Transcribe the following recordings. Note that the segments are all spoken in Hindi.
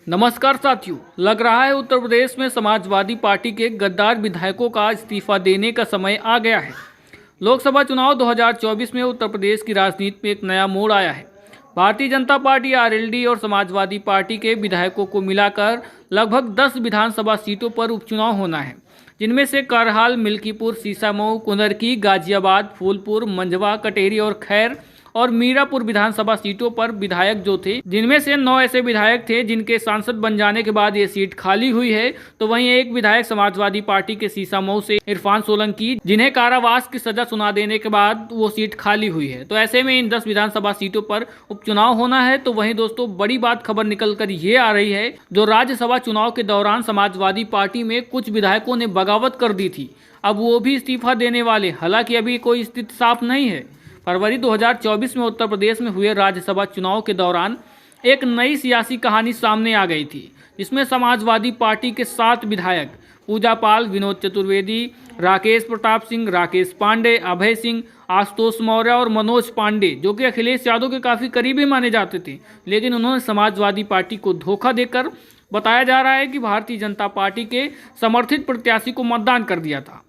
नमस्कार साथियों, लग रहा है उत्तर प्रदेश में समाजवादी पार्टी के गद्दार विधायकों का इस्तीफा देने का समय आ गया है। लोकसभा चुनाव 2024 में उत्तर प्रदेश की राजनीति में एक नया मोड़ आया है। भारतीय जनता पार्टी, आरएलडी और समाजवादी पार्टी के विधायकों को मिलाकर लगभग 10 विधानसभा सीटों पर उपचुनाव होना है, जिनमें से करहाल, मिल्कीपुर, सीसामऊ, कुंदरकी, गाजियाबाद, फूलपुर, मंझवा, कटेरी और खैर और मीरापुर विधानसभा सीटों पर विधायक जो थे, जिनमें से 9 ऐसे विधायक थे जिनके सांसद बन जाने के बाद ये सीट खाली हुई है। तो वहीं एक विधायक समाजवादी पार्टी के सीसामऊ से इरफान सोलंकी, जिन्हें कारावास की सजा सुना देने के बाद वो सीट खाली हुई है। तो ऐसे में इन 10 विधानसभा सीटों पर उपचुनाव होना है। तो वहीं दोस्तों, बड़ी बात खबर निकल कर ये आ रही है, जो राज्यसभा चुनाव के दौरान समाजवादी पार्टी में कुछ विधायकों ने बगावत कर दी थी, अब वो भी इस्तीफा देने वाले। हालांकि अभी कोई स्थिति साफ नहीं है। फरवरी 2024 में उत्तर प्रदेश में हुए राज्यसभा चुनाव के दौरान एक नई सियासी कहानी सामने आ गई थी, जिसमें समाजवादी पार्टी के 7 विधायक पूजा पाल, विनोद चतुर्वेदी, राकेश प्रताप सिंह, राकेश पांडे, अभय सिंह, आशुतोष मौर्य और मनोज पांडे, जो कि अखिलेश यादव के काफ़ी करीबी माने जाते थे, लेकिन उन्होंने समाजवादी पार्टी को धोखा देकर बताया जा रहा है कि भारतीय जनता पार्टी के समर्थित प्रत्याशी को मतदान कर दिया था।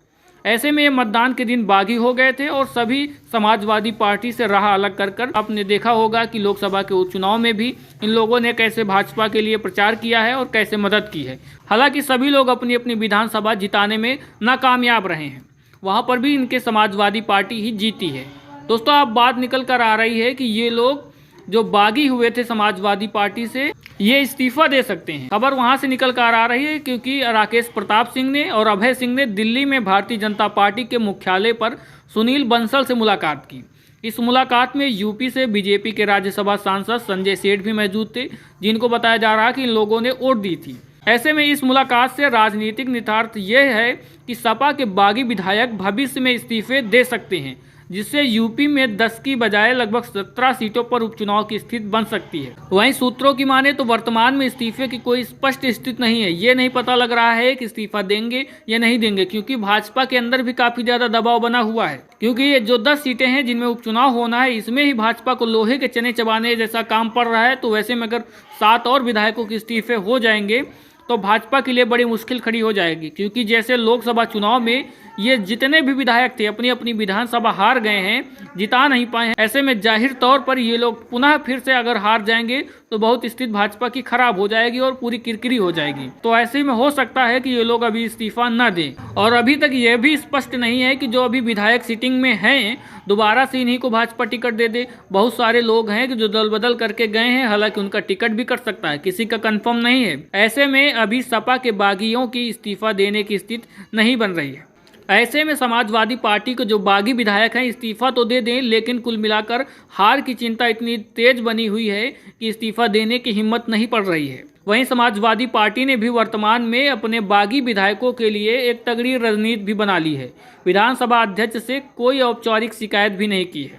ऐसे में ये मतदान के दिन बागी हो गए थे और सभी समाजवादी पार्टी से राह अलग कर आपने देखा होगा कि लोकसभा के उपचुनाव में भी इन लोगों ने कैसे भाजपा के लिए प्रचार किया है और कैसे मदद की है। हालांकि सभी लोग अपनी अपनी विधानसभा जिताने में नाकामयाब रहे हैं, वहां पर भी इनके समाजवादी पार्टी ही जीती है। दोस्तों, अब बात निकल कर आ रही है कि ये लोग जो बागी हुए थे समाजवादी पार्टी से, ये इस्तीफा दे सकते हैं। खबर वहां से निकल कर आ रही है क्योंकि राकेश प्रताप सिंह ने और अभय सिंह ने दिल्ली में भारतीय जनता पार्टी के मुख्यालय पर सुनील बंसल से मुलाकात की। इस मुलाकात में यूपी से बीजेपी के राज्यसभा सांसद संजय सेठ भी मौजूद थे, जिनको बताया जा रहा है कि इन लोगों ने वोट दी थी। ऐसे में इस मुलाकात से राजनीतिक निहितार्थ यह है कि सपा के बागी विधायक भविष्य में इस्तीफे दे सकते हैं, जिससे यूपी में 10 की बजाय लगभग 17 सीटों पर उपचुनाव की स्थिति बन सकती है। वहीं सूत्रों की माने तो वर्तमान में इस्तीफे की कोई स्पष्ट स्थिति नहीं है। ये नहीं पता लग रहा है कि इस्तीफा देंगे या नहीं देंगे, क्योंकि भाजपा के अंदर भी काफी ज्यादा दबाव बना हुआ है। क्योंकि ये जो 10 सीटें हैं जिनमें उपचुनाव होना है, इसमें ही भाजपा को लोहे के चने चबाने जैसा काम पड़ रहा है। तो वैसे में अगर 7 और विधायकों के इस्तीफे हो जाएंगे तो भाजपा के लिए बड़ी मुश्किल खड़ी हो जाएगी, क्योंकि जैसे लोकसभा चुनाव में ये जितने भी विधायक थे अपनी अपनी विधानसभा हार गए हैं, जिता नहीं पाए हैं। ऐसे में जाहिर तौर पर ये लोग पुनः फिर से अगर हार जाएंगे तो बहुत स्थिति भाजपा की खराब हो जाएगी और पूरी किरकिरी हो जाएगी। तो ऐसे में हो सकता है कि ये लोग अभी इस्तीफा न दें। और अभी तक ये भी स्पष्ट नहीं है कि जो अभी विधायक सिटिंग में हैं, दोबारा से इन्हीं को भाजपा टिकट दे दे। बहुत सारे लोग हैं कि जो दल बदल करके गए हैं, हालांकि उनका टिकट भी कर सकता है, किसी का कंफर्म नहीं है। ऐसे में अभी सपा के बागियों की इस्तीफा देने की स्थिति नहीं बन रही है। ऐसे में समाजवादी पार्टी के जो बागी विधायक हैं इस्तीफा तो दे दें, लेकिन कुल मिलाकर हार की चिंता इतनी तेज बनी हुई है कि इस्तीफा देने की हिम्मत नहीं पड़ रही है। वहीं समाजवादी पार्टी ने भी वर्तमान में अपने बागी विधायकों के लिए एक तगड़ी रणनीति भी बना ली है। विधानसभा अध्यक्ष से कोई औपचारिक शिकायत भी नहीं की है।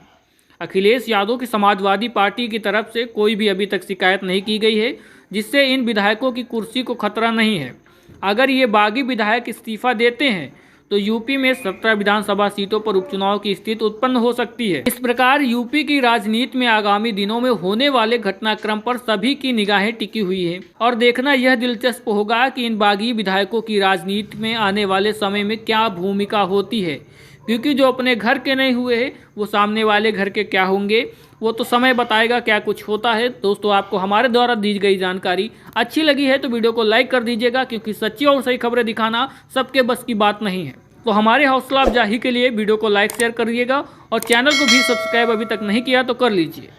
अखिलेश यादव की समाजवादी पार्टी की तरफ से कोई भी अभी तक शिकायत नहीं की गई है, जिससे इन विधायकों की कुर्सी को खतरा नहीं है। अगर ये बागी विधायक इस्तीफा देते हैं तो यूपी में 17 विधानसभा सीटों पर उपचुनाव की स्थिति उत्पन्न हो सकती है। इस प्रकार यूपी की राजनीति में आगामी दिनों में होने वाले घटनाक्रम पर सभी की निगाहें टिकी हुई है और देखना यह दिलचस्प होगा कि इन बागी विधायकों की राजनीति में आने वाले समय में क्या भूमिका होती है, क्योंकि जो अपने घर के नहीं हुए हैं वो सामने वाले घर के क्या होंगे, वो तो समय बताएगा क्या कुछ होता है। दोस्तों, आपको हमारे द्वारा दी गई जानकारी अच्छी लगी है तो वीडियो को लाइक कर दीजिएगा, क्योंकि सच्ची और सही खबरें दिखाना सबके बस की बात नहीं है। तो हमारे हौसला अफजाई के लिए वीडियो को लाइक शेयर करिएगा और चैनल को भी सब्सक्राइब अभी तक नहीं किया तो कर लीजिए।